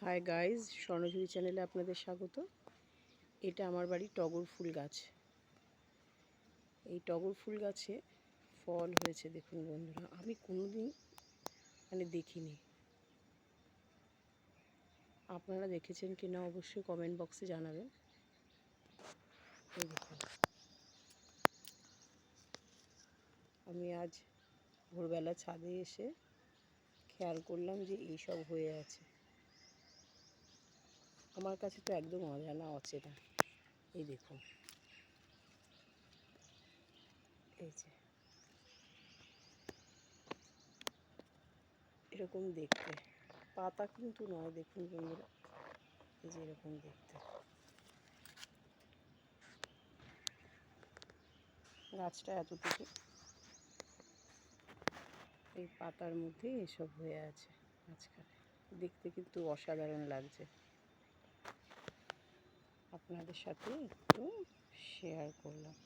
Hi guys, স্বর্ণঝুরি চ্যানেলে আপনাদের স্বাগত। এটা আমার বাড়ির টগর ফুল গাছ। এই টগর ফুল গাছে ফল হয়েছে দেখুন বন্ধুরা, আমি কোনোদিন দেখিনি। আপনারা দেখেছেন কি না অবশ্যই কমেন্ট বক্সে জানাবেন। এই দেখুন, আমি আজ ভোরবেলা ছাদে এসে খেয়াল করলাম যে এইসব হয়ে আছে। আমার কাছে তো একদম অজানা অচেনা। এই দেখুন, এই যে এরকম দেখতে, পাতা কিন্তু নয়, দেখুন বন্ধুরা, এই যে এরকম দেখতে। গাছটা এতটুকু, এই পাতার মধ্যে এসব হয়ে আছে মাঝখানে। দেখতে কিন্তু অসাধারণ লাগছে। আপনাদের সাথে একটু শেয়ার করলাম।